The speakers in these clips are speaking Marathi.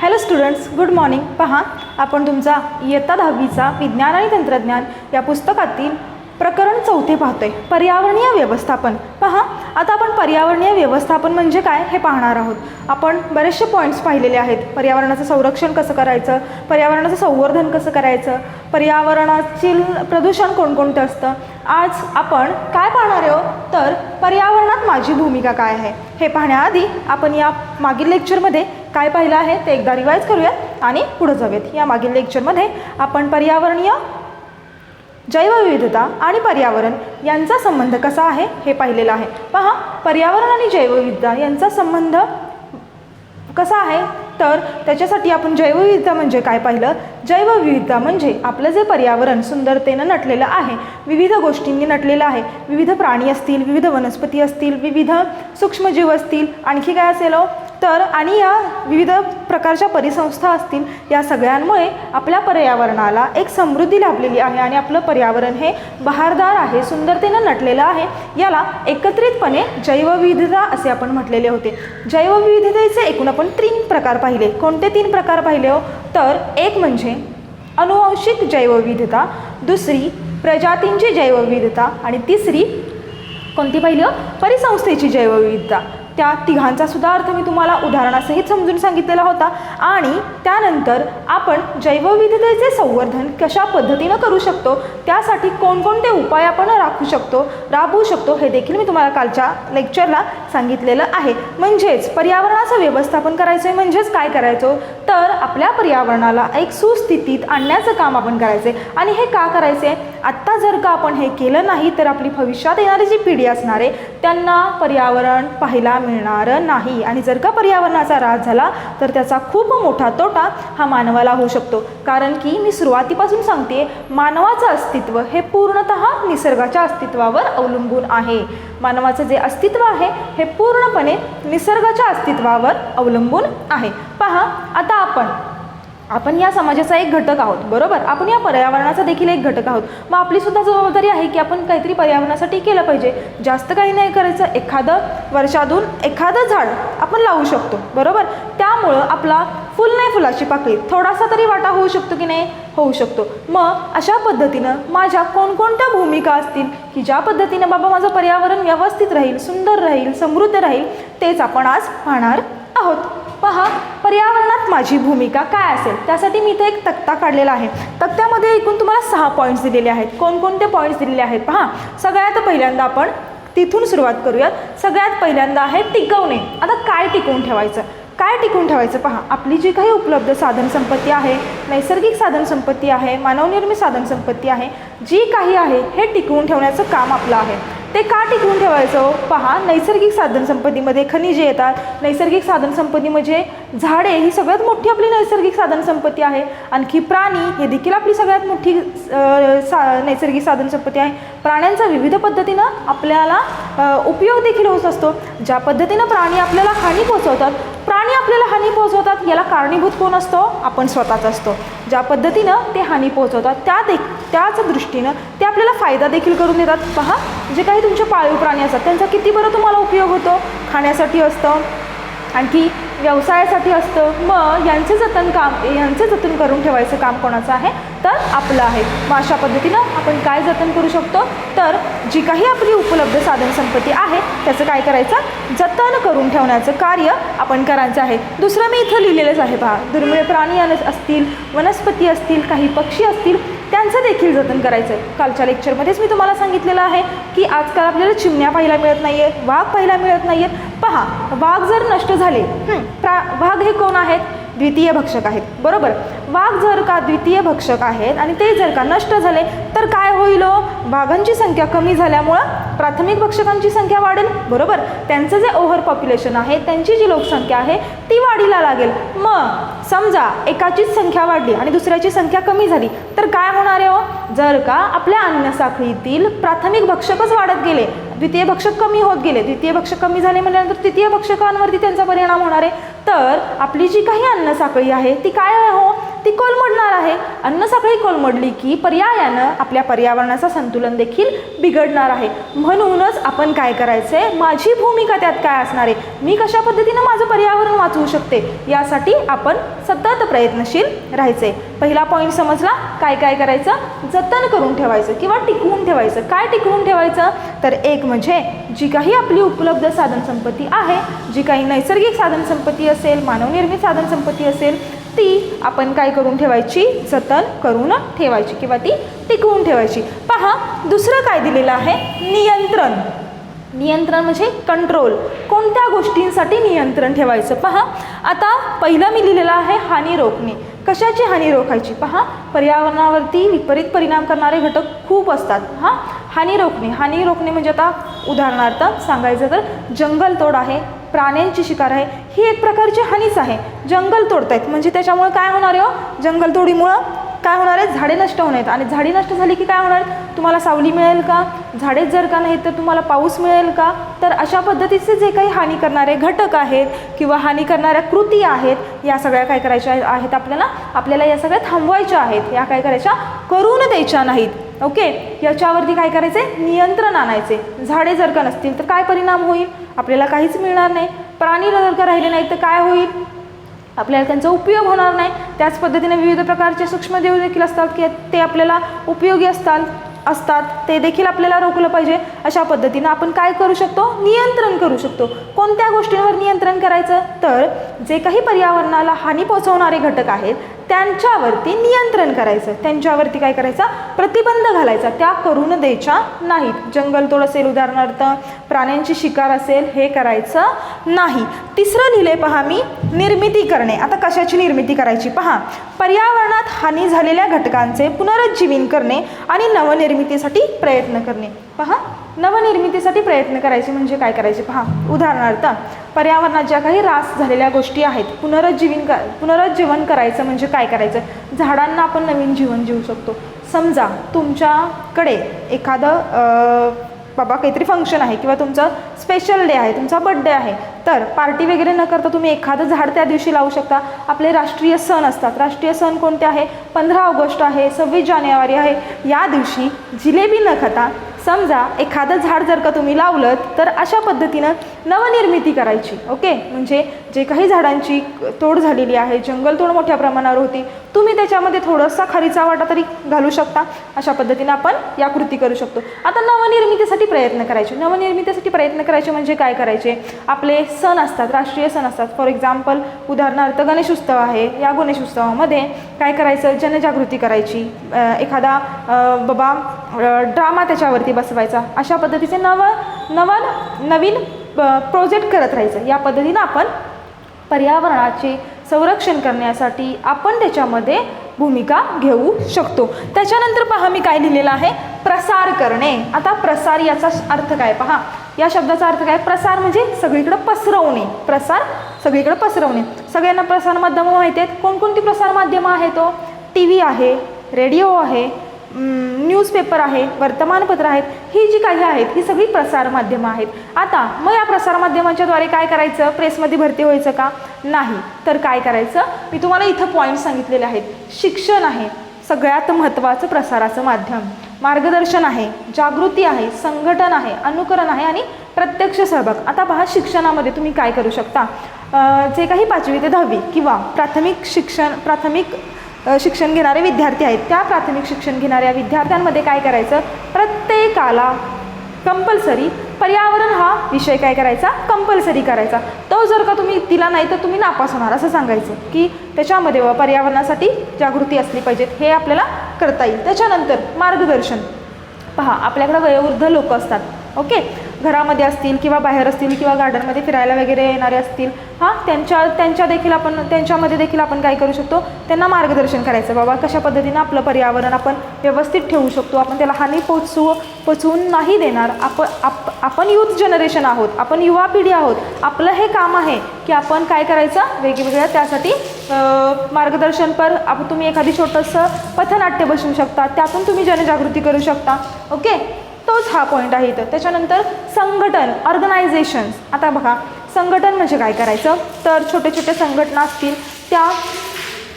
Hello students, good morning. पहा, आपण तुमचा इयत्ता 10वीचा विज्ञान आणि तंत्रज्ञान या पुस्तकातील प्रकरण 4 पाहतोय, पर्यावरणीय व्यवस्थापन. पहा, आता आपण पर्यावरणीय व्यवस्थापन म्हणजे काय हे पाहणार आहोत. आपण बरेचसे पॉईंट्स पाहिलेले आहेत. पर्यावरणाचं संरक्षण कसं करायचं, पर्यावरणाचं संवर्धन कसं करायचं, पर्यावरणातील प्रदूषण कोणकोणतं असतं. आज आपण काय पाहणार आहोत तर पर्यावरणात माझी भूमिका काय आहे हे पाहण्याआधी आपण या मागील लेक्चरमध्ये काय पाहिलं आहे ते एकदा रिवाइज करूयात आणि पुढे जाऊयात. या मागील लेक्चरमध्ये आपण पर्यावरणीय जैवविविधता आणि पर्यावरण यांचा संबंध कसा आहे हे पाहिलेलं आहे. पहा, पर्यावरण आणि जैवविविधता यांचा संबंध कसा आहे तर त्याच्यासाठी आपण जैवविविधता म्हणजे काय पाहिलं. जैवविविधता म्हणजे आपलं जे पर्यावरण सुंदरतेनं नटलेलं आहे, विविध गोष्टींनी नटलेलं आहे. विविध प्राणी असतील, विविध वनस्पती असतील, विविध सूक्ष्मजीव असतील, आणखी काय असेल तर आणि या विविध प्रकारच्या परिसंस्था असतील. या सगळ्यांमुळे आपल्या पर्यावरणाला एक समृद्धी लाभलेली आहे आणि आपलं पर्यावरण हे बहारदार आहे, सुंदरतेनं नटलेलं आहे. याला एकत्रितपणे जैवविविधता असे आपण म्हटलेले होते. जैवविविधतेचे एकूण आपण 3 प्रकार पाहिले. कोणते 3 प्रकार पाहिले हो तर एक म्हणजे अनुवांशिक जैवविविधता, दुसरी प्रजातींची जैवविविधता आणि तिसरी कोणती पाहिली हो परिसंस्थेची जैवविविधता. त्या तिघांचा सुद्धा अर्थ मी तुम्हाला उदाहरणासहित समजून सांगितलेला होता. आणि त्यानंतर आपण जैवविविधतेचे संवर्धन कशा पद्धतीनं करू शकतो, त्यासाठी कोणकोणते उपाय आपण राबवू शकतो हे देखील मी तुम्हाला कालच्या लेक्चरला सांगितलेलं आहे. म्हणजेच पर्यावरणाचं व्यवस्थापन करायचं आहे म्हणजेच काय करायचं तर आपल्या पर्यावरणाला एक सुस्थितीत आणण्याचं काम आपण करायचं आहे. आणि हे का करायचं आहे, आत्ता जर का आपण हे केलं नाही तर आपली भविष्यात येणारी जी पिढी असणार आहे त्यांना पर्यावरण पाहायला मिळणार नाही. आणि जर का पर्यावरणाचा ऱ्हास झाला तर त्याचा खूप मोठा तोटा हा मानवाला होऊ शकतो. कारण की मी सुरुवातीपासून सांगते, मानवाचं अस्तित्व हे पूर्णतः निसर्गाच्या अस्तित्वावर अवलंबून आहे. मानवाचं जे अस्तित्व आहे हे पूर्णपणे निसर्गाच्या अस्तित्वावर अवलंबून आहे. पहा, आता आपण या समाजाचा एक घटक आहोत, बरोबर. आपण या पर्यावरणाचा देखील एक घटक आहोत. मग आपली सुद्धा जबाबदारी आहे की आपण काहीतरी पर्यावरणासाठी केलं पाहिजे. जास्त काही नाही करायचं, वर्षातून एखादं झाड आपण लावू शकतो, बरोबर. त्यामुळं आपला फुल नाही फुलाची पाकळी थोडासा तरी वाटा होऊ शकतो की नाही, होऊ शकतो. मग अशा पद्धतीनं माझ्या कोणकोणत्या भूमिका असतील की ज्या पद्धतीनं बाबा माझं पर्यावरण व्यवस्थित राहील, सुंदर राहील, समृद्ध राहील, तेच आपण आज पाहणार आहोत. पहा, पर्यावरणात माझी भूमिका काय असेल त्यासाठी मी इथे एक तक्ता काढलेला आहे. तक्त्यामध्ये एकूण तुम्हाला 6 पॉईंट्स दिलेले आहेत. कोणकोणते पॉईंट्स दिलेले आहेत पहा. सगळ्यात पहिल्यांदा आपण तिथून सुरुवात करूयात. सगळ्यात पहिल्यांदा आहे टिकवणे. आता काय टिकवून ठेवायचं, काय टिकवून ठेवायचं पहा. आपली जी काही उपलब्ध साधनसंपत्ती आहे, नैसर्गिक साधनसंपत्ती आहे, मानवनिर्मित साधनसंपत्ती आहे, जी काही आहे हे टिकवून ठेवण्याचं काम आपलं आहे. ते का टिकवून ठेवायचं पहा. नैसर्गिक साधनसंपत्तीमध्ये खनिजे येतात. नैसर्गिक साधनसंपत्ती म्हणजे झाडे ही सगळ्यात मोठी आपली नैसर्गिक साधनसंपत्ती आहे. आणखी प्राणी हे देखील आपली सगळ्यात मोठी नैसर्गिक साधनसंपत्ती आहे. प्राण्यांचा विविध पद्धतीनं आपल्याला उपयोग देखील होत असतो. ज्या पद्धतीनं प्राणी आपल्याला हानी पोहोचवतात याला कारणीभूत कोण असतो, आपण स्वतःच असतो. ज्या पद्धतीनं ते हानी पोहोचवतात त्याच दृष्टीनं ते आपल्याला फायदा देखील करून देतात. पहा, जे काही तुमचे पाळीव प्राणी असतात त्यांचा किती बरं तुम्हाला उपयोग होतो, खाण्यासाठी असतं, आणखी व्यवसायासाठी असतं. मग यांचे जतन करून ठेवायचं काम कोणाचं आहे तर आपलं आहे. मग अशा पद्धतीनं आपण काय जतन करू शकतो तर जी काही आपली उपलब्ध साधनसंपत्ती आहे त्याचं काय करायचं, जतन करून ठेवण्याचं कार्य आपण करायचं आहे. दुसरं मी इथं लिहिलेलंच आहे पहा. दुर्मिळ प्राणी असतील, वनस्पती असतील, काही पक्षी असतील, त्यांचं देखील जतन करायचं आहे. कालच्या लेक्चरमध्येच मी तुम्हाला सांगितलेलं आहे की आजकाल आपल्याला चिमण्या पाहायला मिळत नाही आहेत, वाघ पाहायला मिळत नाही आहेत. पहा, वाघ जर नष्ट झाले, वाघ हे कोण आहेत, द्वितीय भक्षक आहेत, बरोबर. वाघ जर का द्वितीय भक्षक आहेत आणि ते जर का नष्ट झाले तर काय होईल, वाघांची संख्या कमी झाल्यामुळं प्राथमिक भक्षकांची संख्या वाढेल, बरोबर. त्यांचं जे ओव्हर पॉप्युलेशन आहे, त्यांची जी लोकसंख्या आहे ती वाढीला लागेल. मग समजा एकाचीच संख्या वाढली आणि दुसऱ्याची संख्या कमी झाली तर काय होणार आहे जर का आपल्या अन्न साखळीतील प्राथमिक भक्षकच वाढत गेले, द्वितीय भक्षक कमी होत गेले, द्वितीय भक्षक कमी झाले म्हटल्यानंतर तृतीय भक्षकांवरती त्यांचा परिणाम होणार आहे. तर आपली जी काही अन्न साखळी आहे ती काय ती कोलमडणार आहे. अन्नसाखळी कोलमडली की पर्यायानं आपल्या पर्यावरणाचं संतुलन देखील बिघडणार आहे. म्हणूनच आपण काय करायचं आहे, माझी भूमिका त्यात काय असणार आहे, मी कशा पद्धतीनं माझं पर्यावरण वाचवू शकते, यासाठी आपण सतत प्रयत्नशील राहायचं आहे. पहिला पॉईंट समजला. काय काय करायचं, जतन करून ठेवायचं किंवा टिकवून ठेवायचं. काय टिकवून ठेवायचं, तर एक म्हणजे जी काही आपली उपलब्ध साधनसंपत्ती आहे, जी काही नैसर्गिक साधनसंपत्ती असेल, मानवनिर्मित साधनसंपत्ती असेल, ती आपण काय करून ठेवायची, जतन करून ठेवायची किंवा ती टिकवून ठेवायची. पहा, दुसरं काय दिलेलं आहे, नियंत्रण. नियंत्रण म्हणजे कंट्रोल. कोणत्या गोष्टींसाठी नियंत्रण ठेवायचं. पहा, आता पहिलं मी लिहिलेलं आहे हानी रोखणे. कशाची हानी रोखायची. पहा, पर्यावरणावरती विपरीत परिणाम करणारे घटक खूप असतात. हानी रोखणे. हानी रोखणे म्हणजे आता उदाहरणार्थ सांगायचं तर जंगलतोड आहे, प्राण्यांची शिकार आहे, ही एक प्रकारची हानीच आहे. जंगल तोडतायत म्हणजे त्याच्यामुळे काय होणार आहे, हो, जंगलतोडीमुळं काय होणार आहे, झाडे नष्ट होणार आहेत. आणि झाडे नष्ट झाली की काय होणार, तुम्हाला सावली मिळेल का, झाडेच जर का नाही तर तुम्हाला पाऊस मिळेल का. तर अशा पद्धतीचे जे काही हानी करणारे घटक आहेत किंवा हानी करणाऱ्या कृती आहेत, या सगळ्या काय करायच्या आहेत, आपल्याला या सगळ्या थांबवायच्या आहेत. या काय करायच्या, करून द्यायच्या नाहीत. ओके, याच्यावरती काय करायचे, नियंत्रण आणायचे. झाडे जर का नसतील तर काय परिणाम होईल, आपल्याला काहीच मिळणार नाही. प्राणी जर का राहिले नाहीत तर काय होईल, आपल्याला त्यांचा उपयोग होणार नाही. त्याच पद्धतीने विविध प्रकारचे सूक्ष्मजीव देखील असतात की ते आपल्याला उपयोगी असतात, ते देखील आपल्याला रोखलं पाहिजे. अशा पद्धतीनं आपण काय करू शकतो, नियंत्रण करू शकतो. कोणत्या गोष्टींवर नियंत्रण करायचं, तर जे काही पर्यावरणाला हानी पोहोचवणारे घटक आहेत त्यांच्यावरती नियंत्रण करायचं. त्यांच्यावरती काय करायचा, प्रतिबंध घालायचा. त्या करून द्यायच्या नाहीत. जंगलतोड असेल उदाहरणार्थ, प्राण्यांची शिकार असेल, हे करायचं नाही. तिसरं लिहिले पहा मी, निर्मिती करणे. आता कशाची निर्मिती करायची. पहा, पर्यावरणात हानी झालेल्या घटकांचे पुनरुज्जीवन करणे आणि नवनिर्मितीसाठी प्रयत्न करणे. पहा, नवनिर्मितीसाठी प्रयत्न करायचे म्हणजे काय करायचे. पहा, उदाहरणार्थ पर्यावरणात ज्या काही ऱ्हास झालेल्या गोष्टी आहेत, पुनरुज्जीवन करायचं म्हणजे काय करायचं. झाडांना आपण नवीन जीवन देऊ शकतो. समजा तुमच्याकडे एखादं बाबा काहीतरी फंक्शन आहे किंवा तुमचं स्पेशल डे आहे, तुमचा बड्डे आहे, तर पार्टी वगैरे न करता तुम्ही एखादं झाड त्या दिवशी लावू शकता. आपले राष्ट्रीय सण असतात. राष्ट्रीय सण कोणते आहे, 15 ऑगस्ट आहे, 26 जानेवारी आहे. या दिवशी जिलेबी न खाता समजा एखादं झाड जर का तुम्ही लावलं तर अशा पद्धतीनं नवनिर्मिती करायची. ओके, म्हणजे जे काही झाडांची तोड झालेली आहे, जंगलतोड मोठ्या प्रमाणावर होती, तुम्ही त्याच्यामध्ये थोडासा खरीचा वाटा तरी घालू शकता. अशा पद्धतीने आपण या कृती करू शकतो. आता नवनिर्मितीसाठी प्रयत्न करायचे. नवनिर्मितीसाठी प्रयत्न करायचे म्हणजे काय करायचे, आपले सण असतात, राष्ट्रीय सण असतात. फॉर एक्झाम्पल उदाहरणार्थ गणेशोत्सव आहे. या गणेशोत्सवामध्ये काय करायचं, जनजागृती करायची. एखादा बाबा ड्रामा त्याच्यावरती बसवायचा. अशा पद्धतीचे नवीन प्रोजेक्ट करत राहायचं. या पद्धतीनं आपण पर्यावरणाचे संरक्षण करण्यासाठी आपण त्याच्यामध्ये भूमिका घेऊ शकतो. त्याच्यानंतर पहा मी काय लिहिलेलं आहे, प्रसार करणे. आता प्रसार याचा अर्थ काय पहा, या शब्दाचा अर्थ काय, प्रसार म्हणजे सगळीकडे पसरवणे. प्रसार सगळीकडे पसरवणे. सगळ्यांना प्रसार माध्यमं माहिती आहेत. कोणकोणती प्रसार माध्यमं आहेत, तो TV आहे, रेडिओ आहे, न्यूजपेपर आहे, वर्तमानपत्र आहेत. ही जी काही आहेत ही सगळी प्रसारमाध्यमं आहेत. आता मग या प्रसारमाध्यमांच्याद्वारे काय करायचं, प्रेसमध्ये भरती व्हायचं का, नाही. तर काय करायचं, मी तुम्हाला इथं पॉईंट सांगितलेले आहेत. शिक्षण आहे सगळ्यात महत्त्वाचं प्रसाराचं माध्यम, मार्गदर्शन आहे, जागृती आहे, संघटन आहे, अनुकरण आहे आणि प्रत्यक्ष सहभाग. आता पहा, शिक्षणामध्ये तुम्ही काय करू शकता, जे काही 5वी ते 10वी किंवा प्राथमिक शिक्षण घेणारे विद्यार्थी आहेत, त्या प्राथमिक शिक्षण घेणाऱ्या विद्यार्थ्यांमध्ये काय करायचं, प्रत्येकाला कंपल्सरी पर्यावरण हा विषय काय करायचा, कंपल्सरी करायचा. तो जर का तुम्ही दिला नाही तर तुम्ही नापास होणार असं सांगायचं की त्याच्यामध्ये पर्यावरणासाठी जागृती असली पाहिजे. हे आपल्याला करता येईल. त्याच्यानंतर मार्गदर्शन. पहा, आपल्याकडे वयोवृद्ध लोक असतात. ओके, घरामध्ये असतील किंवा बाहेर असतील किंवा गार्डनमध्ये फिरायला वगैरे येणारे असतील. त्यांच्यामध्ये देखील आपण काय करू शकतो, त्यांना मार्गदर्शन करायचं. बाबा कशा पद्धतीनं आपलं पर्यावरण आपण व्यवस्थित ठेवू शकतो, आपण त्याला हानी पोचवून नाही देणार. आपण यूथ जनरेशन आहोत, आपण युवा पिढी आहोत. आपलं हे काम आहे की आपण काय करायचं, वेगवेगळ्या त्यासाठी मार्गदर्शनपर तुम्ही एखादी छोटंसं पथनाट्य बसवू शकता, त्यातून तुम्ही जनजागृती करू शकता. ओके, तोच हा पॉईंट आहे इथं. त्याच्यानंतर संघटन, ऑर्गनायझेशन्स. आता बघा, संघटन म्हणजे काय करायचं, तर छोटे छोटे संघटना असतील त्या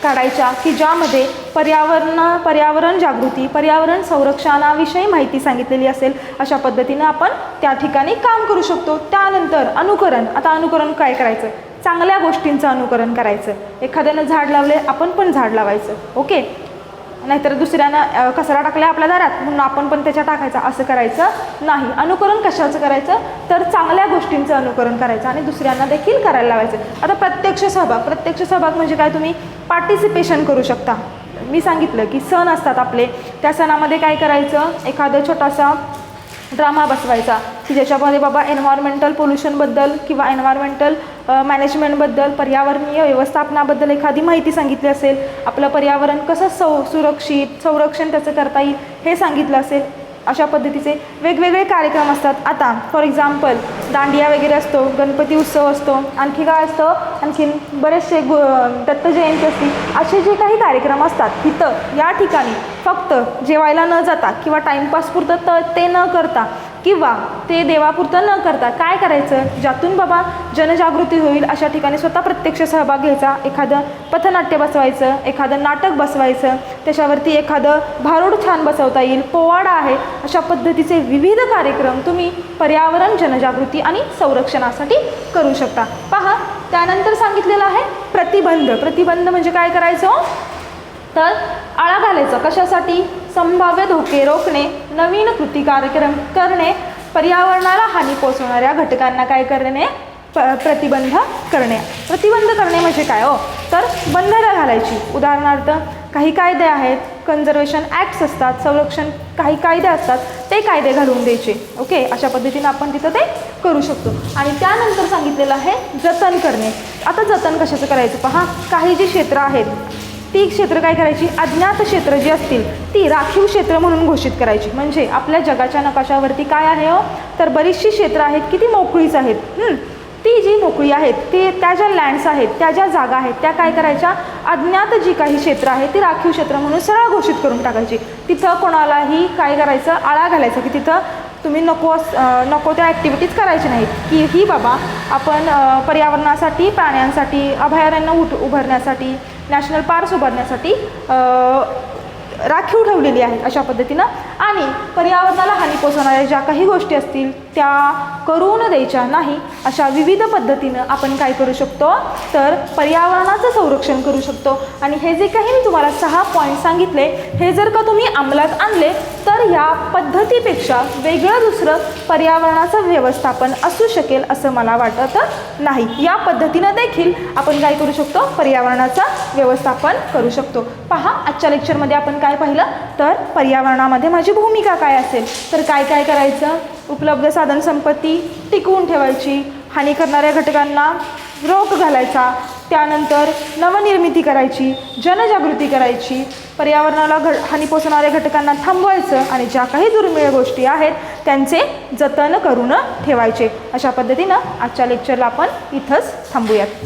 काढायच्या की ज्यामध्ये पर्यावरण जागृती, पर्यावरण संरक्षणाविषयी माहिती सांगितलेली असेल. अशा पद्धतीनं आपण त्या ठिकाणी काम करू शकतो. त्यानंतर अनुकरण. आता अनुकरण काय करायचं? चांगल्या गोष्टींचं अनुकरण करायचं. एखाद्यानं झाड लावले, आपण पण झाड लावायचं. ओके. नाहीतर दुसऱ्यानं कचरा टाकला आपल्या दारात म्हणून आपण पण त्याच्या टाकायचा, असं करायचं नाही. अनुकरण कशाचं करायचं? तर चांगल्या गोष्टींचं अनुकरण करायचं आणि दुसऱ्यांना देखील करायला लावायचं. आता प्रत्यक्ष सहभाग म्हणजे काय? तुम्ही पार्टिसिपेशन करू शकता. मी सांगितलं की सण असतात आपले, त्या सणामध्ये काय करायचं? एखादा छोटासा ड्रामा बसवायचा की ज्याच्यामध्ये बाबा एन्व्हायरमेंटल पोल्युशनबद्दल किंवा एन्व्हायरमेंटल मॅनेजमेंटबद्दल, पर्यावरणीय व्यवस्थापनाबद्दल एखादी माहिती सांगितली असेल, आपलं पर्यावरण कसं संरक्षण त्याचं करता येईल हे सांगितलं असेल. अशा पद्धतीचे वेगवेगळे कार्यक्रम असतात. आता फॉर एक्झाम्पल दांडिया वगैरे असतो, गणपती उत्सव असतो, आणखी काय असतं? आणखीन बरेचसे दत्त जयंती असते. असे जे काही कार्यक्रम असतात तिथं या ठिकाणी फक्त जेवायला न जाता किंवा टाईमपासपुरतं ते न करता किंवा ते देवापुरतं न करता काय करायचं? ज्यातून बाबा जनजागृती होईल अशा ठिकाणी स्वतः प्रत्यक्ष सहभाग घ्यायचा. एखादं पथनाट्य बसवायचं, एखादं नाटक बसवायचं, त्याच्यावरती एखादं भारूड छान बसवता येईल, पोवाडा आहे. अशा पद्धतीचे विविध कार्यक्रम तुम्ही पर्यावरण, जनजागृती आणि संरक्षणासाठी करू शकता. पहा, त्यानंतर सांगितलेलं आहे प्रतिबंध म्हणजे काय करायचं? तर आळा घालायचं. कशासाठी? संभाव्य धोके रोखणे, नवीन कृती कार्यक्रम करणे, पर्यावरणाला हानी पोहोचवणाऱ्या घटकांना काय करणे? प्रतिबंध करणे म्हणजे काय हो? तर बंधनं घालायची. उदाहरणार्थ काही कायदे आहेत, कन्झर्वेशन ॲक्ट्स असतात, संरक्षण काही कायदे असतात, ते कायदे घालून द्यायचे. ओके. अशा पद्धतीने आपण तिथं ते करू शकतो. आणि त्यानंतर सांगितलेलं आहे जतन करणे. आता जतन कशाचं करायचं? पहा, काही जी क्षेत्र आहेत ती क्षेत्र काय करायची? अज्ञात क्षेत्र जी असतील ती राखीव क्षेत्र म्हणून घोषित करायची. म्हणजे आपल्या जगाच्या नकाशावरती काय आहे हो? तर बरीचशी क्षेत्र आहेत की ती मोकळीच आहेत. ती जी मोकळी आहेत, त्या ज्या लँड्स आहेत, त्या ज्या जागा आहेत, त्या काय करायच्या? अज्ञात जी काही क्षेत्र आहे ती राखीव क्षेत्र म्हणून सरळ घोषित करून टाकायची. तिथं कोणालाही काय करायचं? आळा घालायचं की तिथं तुम्ही नको त्या ॲक्टिव्हिटीज करायची नाहीत. की ही बाबा आपण पर्यावरणासाठी, प्राण्यांसाठी, अभयारण्य उभारण्यासाठी, नॅशनल पार्क्स उभारण्यासाठी राखीव ठेवलेली आहे. अशा पद्धतीनं. आणि पर्यावरणाला हानी पोचवणाऱ्या ज्या काही गोष्टी असतील त्या करून द्यायच्या नाही. अशा विविध पद्धतीनं आपण काय करू शकतो? तर पर्यावरणाचं संरक्षण करू शकतो. आणि हे जे काही मी तुम्हाला 6 पॉईंट सांगितले, हे जर का तुम्ही अंमलात आणले तर या पद्धतीपेक्षा वेगळं दुसरं पर्यावरणाचं व्यवस्थापन असू शकेल असं मला वाटत नाही. या पद्धतीनं देखील आपण काय करू शकतो? पर्यावरणाचं व्यवस्थापन करू शकतो. पहा, आजच्या लेक्चरमध्ये आपण काय पाहिलं? तर पर्यावरणामध्ये माझी भूमिका काय असेल? तर काय काय करायचं? उपलब्ध साधनसंपत्ती टिकवून ठेवायची, हानी करणाऱ्या घटकांना रोख घालायचा, त्यानंतर नवनिर्मिती करायची, जनजागृती करायची, पर्यावरणाला हानी पोचवणाऱ्या घटकांना थांबवायचं आणि ज्या काही दुर्मिळ गोष्टी आहेत त्यांचे जतन करून ठेवायचे. अशा पद्धतीनं आजच्या लेक्चरला आपण इथंच थांबूयात.